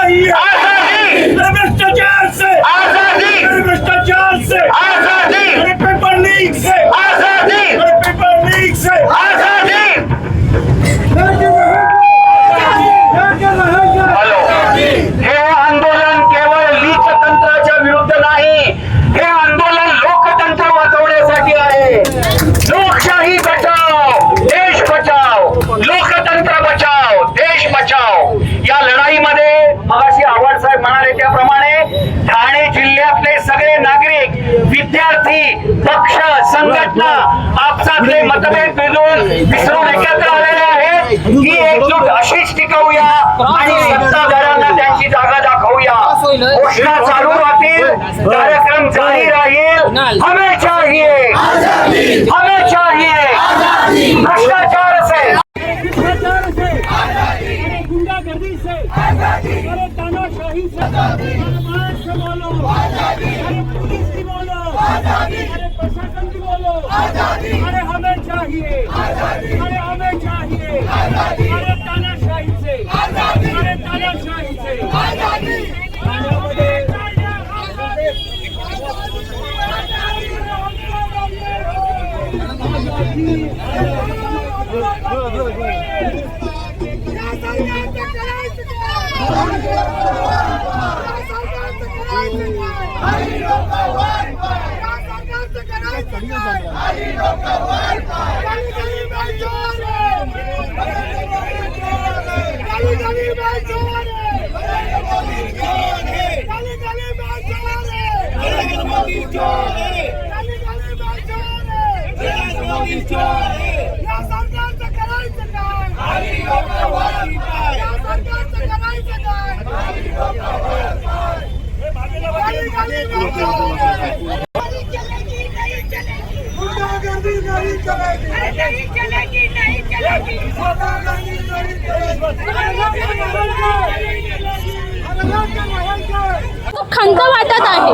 चाहिए, आजादी, भ्रष्टाचार से आजादी, भ्रष्टाचार से आजादी, पेपर लीक से आजादी, पेपर लीक से आजादी। हॅलो, हे आंदोलन केवळ लीक तंत्राच्या विरुद्ध नाही, हे आंदोलन लोकतंत्र वाचवण्यासाठी आहे। लोकशाही बचाव, देश बचाव, लोकतंत्र बचाव, देश बचाव या लढाईमध्ये मगाशी आव्हाड साहेब म्हणाले त्याप्रमाणे ठाणे जिल्ह्यातले सगळे नागरिक, विद्यार्थी, पक्ष, संघटना आपसातले मतभेद विसरून एकत्र आलेले आहेत। ही एकजूट अशीच टिकवूया आणि सत्ताधाऱ्यांना त्यांची जागा दाखवूया। घोषणा चालू राहतील, कार्यक्रम जारी राहील। हमें चाहिए आजादी, हमें चाहिए आजादी, भ्रष्टाचार से गुंडागर्दी से अरे तानाशाही से मार से बोलो अरे पुलिस की बोलो अरे प्रशासन की बोलो अरे हमें चाहिए अरे हमें चाहिए अरे तानाशाही से अरे तानाशाही से खंत वाटत आहे।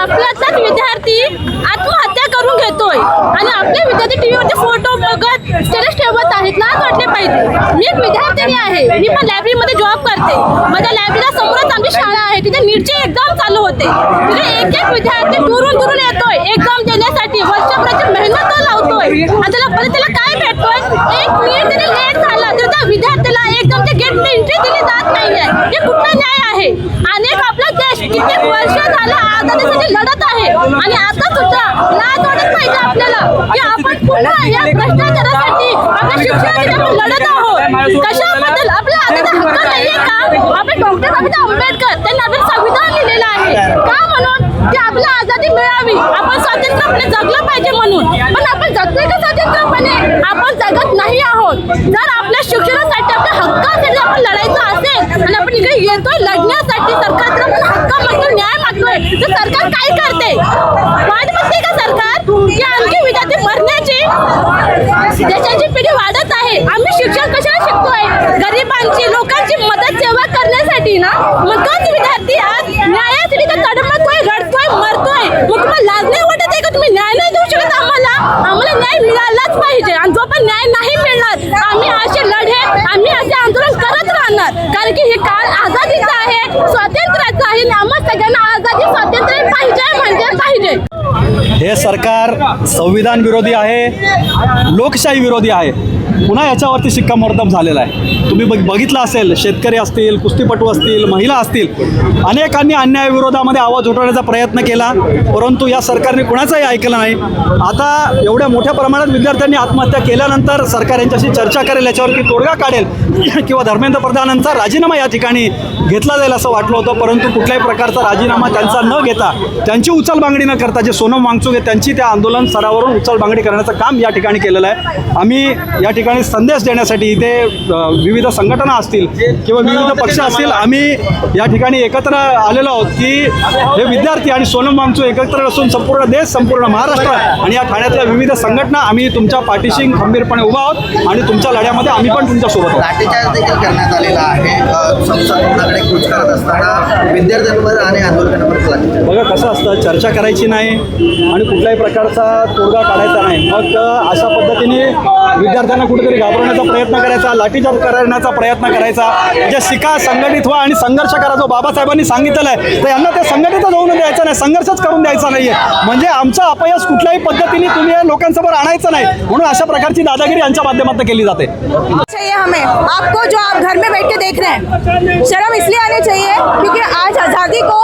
आपल्यातलाच विद्यार्थी आत्महत्या करून घेतोय आणि आपले विद्यार्थी टीव्हीवरती फोटो बघत स्टेटस ठेवत आहेत। लाज वाटले पाहिजे। मी एक विद्यार्थिनी आहे, मी पण लायब्ररीमध्ये जॉब करते। माझ्या लायब्ररीला समोरच आमची शाळा आहे, तिथे नीटची एक्झाम चालू होते। तिथे एक एक विद्यार्थी दुरून दुरून येतोय एक्झाम देण्यासाठी, वर्षभराची मेहनत लावतोय आणि त्याला काय भेटतोय? एक मिनिट जरी लेट झाला तर त्या विद्यार्थ्याला एक्झामच्या गेटला एंट्री दिली जात नाहीये। हे कुठला न्याय आहे? अनेक आपला देश कित्येक वर्ष झालं आझादीसाठी लढत आहे आणि आता सुद्धा लाज वाटत पाहिजे आपल्याला की आपण पुन्हा या भ्रष्टाचारासाठी आपल्या शिक्षणासाठी आपण लढत आहोत। कशाबद्दल? आपल्या आझादी हक्क नाहीये का? आपण डॉक्टर बाबासाहेब आंबेडकर त्यांनी आपलं संविधान लिहिलेलं आहे का? म्हणून की आपल्याला आझादी मिळावी, आपण स्वातंत्र्यपणे जगलं पाहिजे म्हणून। पण आपण जगतोय का स्वातंत्र्यपणे? आपण जगत नाही आहोत। जर आपल्या शिक्षणासाठी, आपल्या हक्कासाठी आपण लढायचं असेल आणि आपण इकडे येतोय लढण्यासाठी, सरकारकडे आपण हक्क मागतोय, न्याय मागतोय, तर सरकार काय करते? वाट बघते का सरकार की आणखी विद्यार्थी मरण्याची? देशाची पिढी वाढत आहे। आम्ही शिक्षण कशाला शिकतोय? गरिबांची, लोकांची मदत सेवा करण्यासाठी ना। मग तोच विद्यार्थी आज न्यायासाठी तर तडमतोय, रडतोय, मरतोय। मग तुम्हाला लाज नाही वाटत आहे का? तुम्ही न्याय नाही देऊ शकत आम्हाला? आम्हाला न्याय मिळालाच पाहिजे आणि जो पण न्याय नाही मिळणार आम्ही असे लढे, आम्ही असे आंदोलन करत राहणार। कारण की हे काळ आझादीचा आहे, स्वातंत्र्याचा आहे। आम्हा सगळ्यांना आझादी, स्वातंत्र्य पाहिजे म्हणजे पाहिजे। हे सरकार संविधान विरोधी आहे, लोकशाही विरोधी आहे। पुन्हा याच्यावरती शिक्कामोर्तब झालेला आहे। तुम्ही बघितलं असेल, शेतकरी असतील, कुस्तीपटू असतील, महिला असतील, अनेकांनी अन्यायाविरोधामध्ये आवाज उठवण्याचा प्रयत्न केला, परंतु या सरकारने कुणाचंही ऐकलं नाही। आता एवढ्या मोठ्या प्रमाणात विद्यार्थ्यांनी आत्महत्या केल्यानंतर सरकार यांच्याशी चर्चा करेल, याच्यावरती तोडगा काढेल किंवा धर्मेंद्र प्रधानांचा राजीनामा या ठिकाणी घेतला जाईल असं वाटलं होतं, परंतु कुठल्याही प्रकारचा राजीनामा त्यांचा न घेता, त्यांची उचलबांगडी न करता जे सोनम वांगचुक आहे त्यांची त्या आंदोलन स्तरावरून उचलबांगडी करण्याचं काम या ठिकाणी केलेलं आहे। आम्ही या ठिकाणी संदेश देण्यासाठी इथे विविध संघटना असतील किंवा विविध पक्ष असतील, आम्ही या ठिकाणी एकत्र आलेलो आहोत की हे विद्यार्थी आणि सोनम वांगचुक एकत्र असून संपूर्ण देश, संपूर्ण महाराष्ट्र आणि या ठाण्यातल्या विविध संघटना आम्ही तुमच्या पाठीशी खंबीरपणे उभा आहोत आणि तुमच्या लढ्यामध्ये आम्ही पण तुमच्यासोबत आहोत। लाठीचार्ज देखील करण्यात आलेला आहे। संसदेकडे कूच करत असताना विद्यार्थ्यांवर आणि आंदोलकांवर लाठीचार्ज। बघा कसं असतं, चर्चा करायची नाही आणि कुठल्याही प्रकारचा तोडगा काढायचा नाही। मग अशा पद्धतीने विद्यार्थ्यांना कुठेतरी घाबरवण्याचा प्रयत्न करायचा, लाठीचार्ज करण्याचा प्रयत्न करायचा. म्हणजे शिका, संघटित व्हा आणि संघर्ष करा, जो बाबासाहेबांनी सांगितलेलं आहे. तर यांना ते संघटितच होऊन द्यायचं नाही, संघर्षच करून द्यायचा नाहीये. म्हणजे आमचा अपयश कुठल्याही पद्धतीने तुम्ही या लोकांसमोर आणायचं नाही, म्हणून अशा प्रकारची दादागिरी यांच्या माध्यमातून केली जाते. चाहिए हमें आपको जो आप घर में बैठ के देख रहे हैं, शर्म इसलिए आनी चाहिए क्योंकि आज आज़ादी को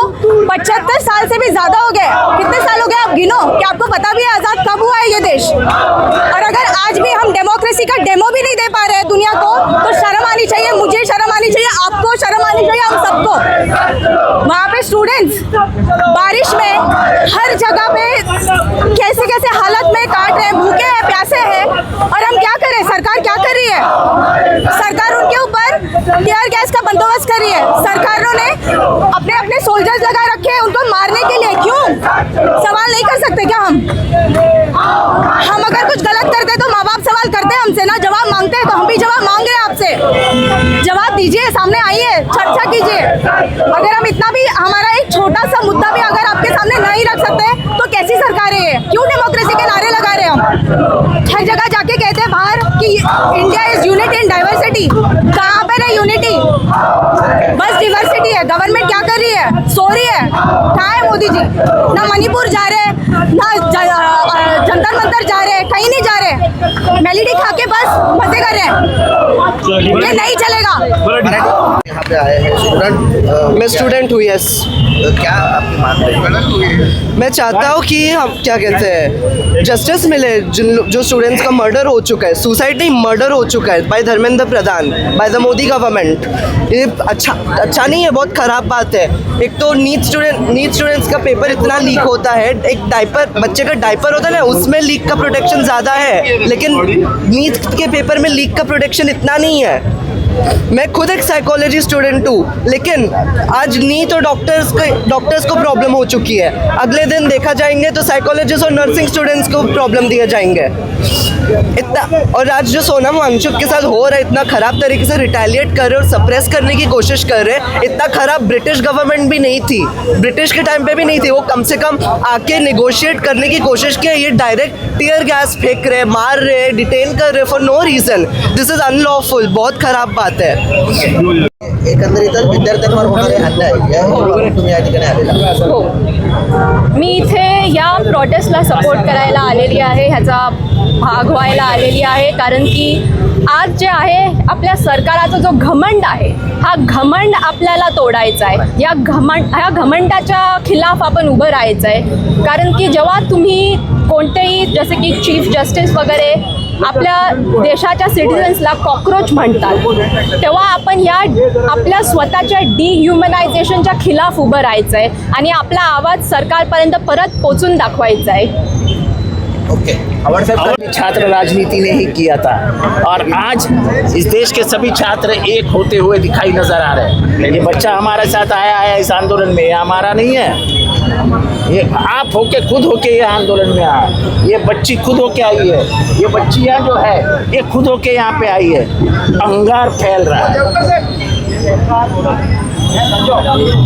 75 साल से भी ज़्यादा हो गए. कितने साल हो गए आप गिनो कि आपको पता भी है आज़ाद कब हुआ है ये देश. और अगर आज भी हम डेमोक्रेसी का डेमो भी नहीं दे पा रहे हैं दुनिया को, तो शर्म आनी चाहिए, मुझे शर्म आनी चाहिए, आपको शर्म आनी चाहिए, हम सबको. वहाँ पे स्टूडेंट्स बारिश में हर जगह पे कैसे कैसे हालत में काट रहे हैं, भूखे हैं, प्यासे हैं, और हम क्या करें? सरकार क्या कर रही है? सरकार उनके ऊपर टीयर गैस का बंदोबस्त कर रही है. सरकारों ने अपने अपने सोल्जर्स लगा रखे हैं उनको मारने के लिए. क्यों? सवाल नहीं कर सकते क्या हम अगर कुछ गलत करते तो माँ बाप सवाल करते हैं हमसे ना, जवाब मांगते हैं, तो हम भी जवाब मांग रहे हैं आपसे. जवाब दीजिए, सामने आइए, चर्चा कीजिए. अगर हम इतना भी, हमारा एक छोटा सा मुद्दा भी अगर आपके सामने नहीं रख सकते तो कैसी सरकार है ये? क्यों डेमोक्रेसी के नारे लगा रहे हैं हम? हर जगह जाके कहते हैं बाहर कि India is unit in diversity. कहाँ पे है यूनिटी? बस डिवर्सिटी है. गवर्नमेंट क्या कर रही है? सो रही है. कहाँ है मोदी जी? ना मणिपुर जा रहे हैं, ना जंतर मंतर जा रहे हैं, कहीं नहीं जा रहे. मेलोडी खा के बस मजे कर रहे हैं. ये नहीं चलेगा. यहाँ पे आए हैं स्टूडेंट. मैं स्टूडेंट हूँ, यस. क्या आपकी मांग है? मैं चाहता हूँ कि हम क्या कहते हैं जस्टिस मिले. जो स्टूडेंट्स का मर्डर हो चुका है, सुसाइड नहीं मर्डर हो चुका है by Dharmendra Pradhan, by the Modi government. ये अच्छा नहीं है, बहुत ख़राब बात है. एक तो नीट स्टूडेंट्स का पेपर इतना लीक होता है. एक डायपर, बच्चे का डायपर होता है ना, उसमें लीक का प्रोटेक्शन ज़्यादा है, लेकिन नीट के पेपर में लीक का प्रोटेक्शन इतना नहीं है. मैं खुद एक साइकोलॉजी स्टूडेंट हूँ, लेकिन आज नीट और डॉक्टर्स को प्रॉब्लम हो चुकी है. अगले दिन देखा जाएंगे तो साइकोलॉजिस्ट और नर्सिंग स्टूडेंट्स को प्रॉब्लम दिए जाएंगे. इतना, और आज जो सोनम वांगचुक के साथ हो रहा है, इतना ख़राब तरीके से रिटेलिएट कर रहे और सप्रेस करने की कोशिश कर रहे. इतना ख़राब ब्रिटिश गवर्नमेंट भी नहीं थी, ब्रिटिश के टाइम पे भी नहीं थी. वो कम से कम आके नेगोशिएट करने की कोशिश की. ये डायरेक्ट टीयर गैस फेंक रहे, मार रहे, डिटेन कर रहे for no reason. This is unlawful. बहुत ख़राब बात है. एकंदरीत विद्यार्थ्यांवर होणारे अन्याय या तुम्ही या ठिकाणी आलेला. हो, मी इथे या प्रोटेस्टला सपोर्ट करायला आलेली आहे, ह्याचा भाग व्हायला आलेली आहे. कारण की आज जे आहे आपल्या सरकाराचा जो घमंड आहे, हा घमंड आपल्याला तोडायचा आहे. ह्या घमंडाच्या खिलाफ आपण उभं राहायचं आहे. कारण की जेव्हा तुम्ही कोणतेही, जसे की चीफ जस्टिस वगैरे आपल्या देशाच्या सिटिझन्सला कॉकरोच म्हणतात, तेव्हा आपण या आपल्या स्वतःच्या डिह्युमनायझेशनच्या खिलाफ उभं राहायचं आहे आणि आपला आवाज सरकारपर्यंत परत पोचून दाखवायचा आहे. ओके. छात्र राजनीति ने ही किया था, और आज इस देश के सभी छात्र एक होते हुए दिखाई नजर आ रहे हैं. ये बच्चा हमारे साथ आया है इस आंदोलन में, ये हमारा नहीं है. ये आप होके खुद होके ये आंदोलन में आए. ये बच्ची खुद होके आई है, ये बच्चियाँ जो है ये खुद होके यहाँ पे आई है. अंगार फैल रहा है.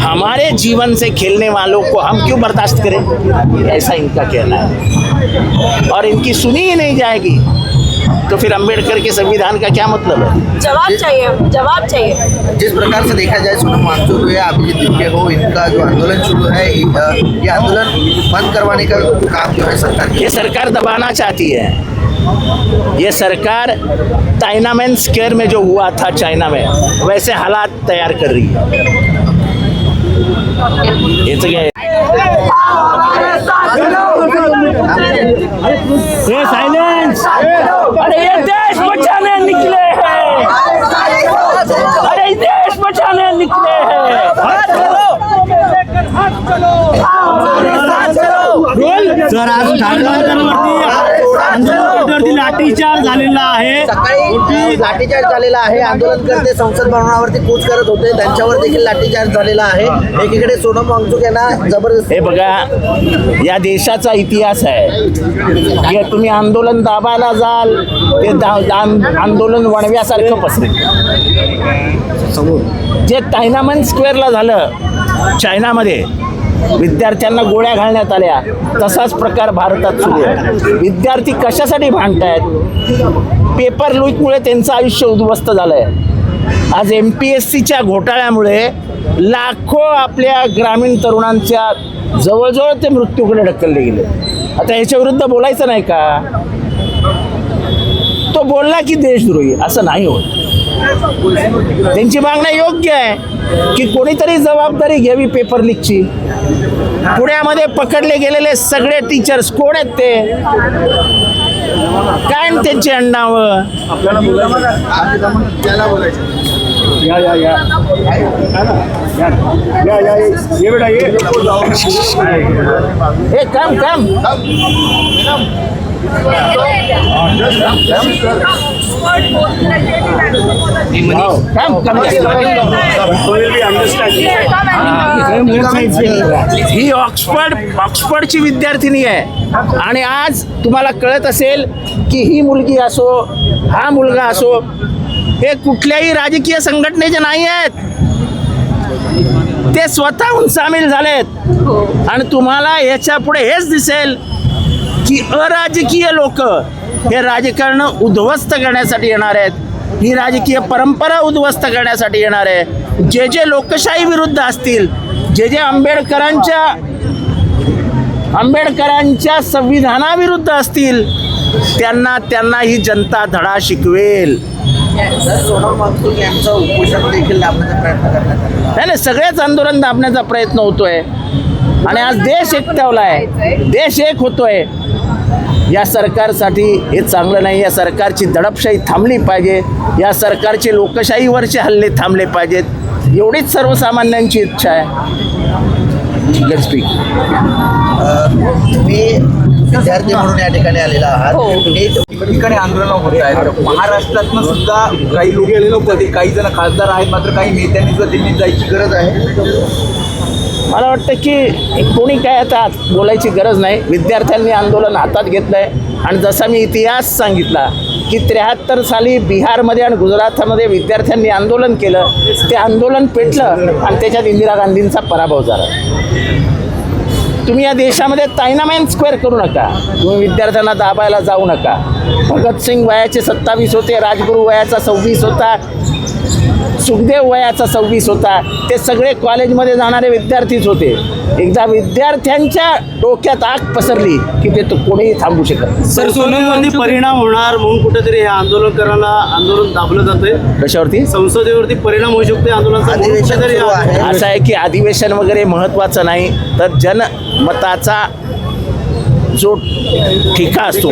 हमारे जीवन से खेलने वालों को हम क्यों बर्दाश्त करें, ऐसा इनका कहना है. और इनकी सुनी ही नहीं जाएगी तो फिर अंबेडकर के संविधान का क्या मतलब है? जवाब चाहिए, जवाब चाहिए. जिस प्रकार से देखा जाए, सोनम वांगचुक हो या अभिजीत दिव्य हो, इनका जो आंदोलन शुरू है, ये आंदोलन बंद करवाने का काम जो है सरकार, ये सरकार दबाना चाहती है. ये सरकार टाइनामेन स्क्वायर में जो हुआ था चाइना में, वैसे हालात तैयार कर रही है. ये तो क्या है? साइलेंस. अरे ये देश बचाने निकले हैं. अरे देश बचाने निकले हैं. सर, आज आंदोलनकर्त्यांवरती लाठीचार्ज झालेला आहे. सकाळी लाठीचार्ज झालेला आहे. आंदोलनकर्ते संसद भवनावरती कूच करत होते, त्यांच्यावर देखील लाठीचार्ज झालेला आहे. एकीकडे सोनम वांगचुक यांना जबरदस्त. हे बघा, या देशाचा इतिहास आहे की तुम्ही आंदोलन दाबायला जाल ते आंदोलन वणव्यासारखं पसरेल. जे टायनामन स्क्वेअरला झालं चायनामध्ये, विद्यार्थ्यांना गोळ्या घालण्यात आल्या, तसाच प्रकार भारतात सुरू आहे. विद्यार्थी कशासाठी भांडतायत? पेपर लीकमुळे त्यांचं आयुष्य उद्ध्वस्त झालं आहे. आज MPSCच्या घोटाळ्यामुळे लाखो आपल्या ग्रामीण तरुणांच्या जवळजवळ ते मृत्यूकडे ढकलले गेले. आता ह्याच्या विरुद्ध बोलायचं नाही का? तो बोलला की देशद्रोही, असं नाही होत. त्यांची मागणं योग्य आहे की कोणीतरी जबाबदारी घ्यावी पेपर लीकची. पुण्यामध्ये पकडले गेलेले सगळे टीचर्स कोण आहेत ते? काय त्यांची अण्णावं? हे काम काम ही ऑक्सफर्डची विद्यार्थिनी आहे. आणि आज तुम्हाला कळत असेल की ही मुलगी असो, हा मुलगा असो, हे कुठल्याही राजकीय संघटनेचे नाही आहेत. ते स्वतःहून सामील झालेत. आणि तुम्हाला याच्या पुढे हेच दिसेल की अराजकीय लोक हे राजकारण उद्ध्वस्त करण्यासाठी येणार आहेत. ही राजकीय परंपरा उद्ध्वस्त करण्यासाठी येणार आहे. जे जे लोकशाही विरुद्ध असतील, जे जे आंबेडकरांच्या संविधानाविरुद्ध असतील, त्यांना ही जनता धडा शिकवेल. सोनम वांगचुक यांचं उपोषण देखील दाबण्याचा प्रयत्न करण्यात आला. नाही, सगळेच आंदोलन दाबण्याचा प्रयत्न होतोय. आणि आज देश एकवटला आहे, देश एक होतोय. या सरकारसाठी हे चांगलं नाही. या सरकारची दडपशाही थांबली पाहिजे. या सरकारचे लोकशाहीवरचे हल्ले थांबले पाहिजेत. एवढीच सर्वसामान्यांची इच्छा आहे. तुम्ही विद्यार्थी म्हणून या ठिकाणी आलेला आहात. ठिकाणी आंदोलन होत आहेत. महाराष्ट्रातनं सुद्धा काही लोक गेलेले होते, काही जण खासदार आहेत, मात्र काही नेत्यांनी सुद्धा दिल्लीत जायची गरज आहे. मला वाटतं की कोणी काय आता बोलायची गरज नाही. विद्यार्थ्यांनी आंदोलन हातात घेतलं आहे. आणि जसा मी इतिहास सांगितला की 73 साली बिहारमध्ये आणि गुजरातमध्ये विद्यार्थ्यांनी आंदोलन केलं. ते आंदोलन पेटलं आणि त्याच्यात इंदिरा गांधींचा पराभव झाला. तुम्ही या देशामध्ये तायनामॅन स्क्वेअर करू नका. तुम्ही विद्यार्थ्यांना दाबायला जाऊ नका. भगतसिंग वयाचे 27 होते, राजगुरू वयाचा 26 होता, सुखदेव वयाचा 26 होता. ते सगळे कॉलेजमध्ये जाणारे विद्यार्थीच होते. एकदा विद्यार्थ्यांच्या डोक्यात आग पसरली की ते तो कोणीही थांबू शकत नाही. सर, सोनमवरती परिणाम होणार म्हणून कुठेतरी हे आंदोलन दाबलं जातंय. कशावरती? संसदेवरती परिणाम होऊ शकतो आंदोलनाचा. असं आहे की अधिवेशन वगैरे महत्त्वाचं नाही, तर जनमताचा जो ठिका असतो,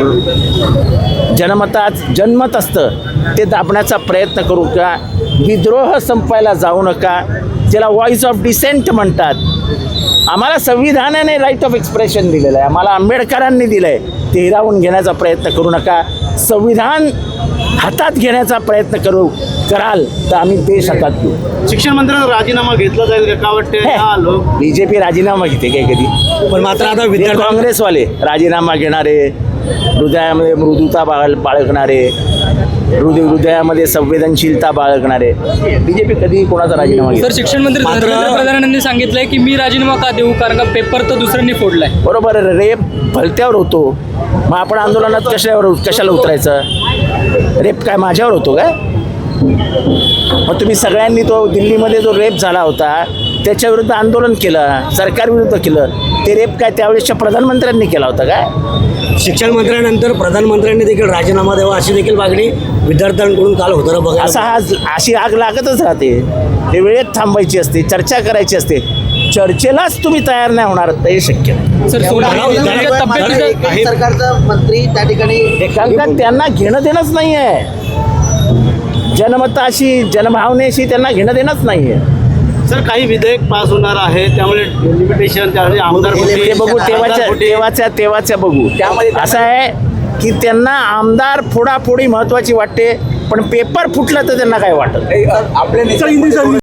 जनमत असतं, ते दाबण्याचा प्रयत्न करू का? विद्रोह संपायला जाऊ नका. ज्याला व्हॉइस ऑफ डिसेंट म्हणतात. आम्हाला संविधानाने राईट ऑफ एक्सप्रेशन दिलेलं आहे, आम्हाला आंबेडकरांनी दिलं आहे. ते हिरावून घेण्याचा प्रयत्न करू नका. संविधान हातात घेण्याचा प्रयत्न कराल तर आम्ही देश हातात घेऊ. शिक्षण मंत्र्यांचा राजीनामा घेतला जाईल का वाटते? BJP राजीनामा घेते काय कधी? पण मात्र आता विद्यार्थी काँग्रेसवाले राजीनामा घेणारे, हृदयामध्ये मृदुता बाळगणारे, हृदयामध्ये संवेदनशीलता बाळगणारे. BJP कधी कोणाचा राजीनामा घेत? सर, शिक्षण मंत्री धर्मेंद्र प्रधानांनी सांगितलंय की मी राजीनामा का देऊ, कारण का पेपर तर दुसऱ्यांनी फोडलाय. बरोबर. रेप भलत्यावर होतो, मग आपण आंदोलनात कशाला उतरायचं? रेप काय माझ्यावर होतो का? मग तुम्ही सगळ्यांनी तो दिल्लीमध्ये जो रेप झाला होता त्याच्याविरुद्ध आंदोलन केलं, सरकारविरुद्ध केलं. ते रेप काय त्यावेळेसच्या प्रधानमंत्र्यांनी केला होता काय? शिक्षण मंत्र्यानंतर प्रधानमंत्र्यांनी देखील राजीनामा द्यावा अशी देखील मागणी विद्यार्थ्यांकडून काल होतं बघा. अशी आग लागतच राहते. ते वेळेत थांबायची असते, चर्चा करायची असते. चर्चेलाच तुम्ही तयार नाही होणार तर हे शक्य नाही. सर, सरकारचा मंत्री त्या ठिकाणी कारण त्यांना घेणं देणंच नाही आहे. जनमताशी, जनभावनेशी त्यांना घेणं देणंच नाही आहे. सर, काही विधेयक पास होणार आहे, त्यामुळे लिमिटेशन, त्यामुळे आमदार ते बघू, तेव्हाच्या बघू. असं आहे की त्यांना आमदार फोडाफोडी महत्त्वाची वाटते, पण पेपर फुटलं तर त्यांना काय वाटत? आपल्या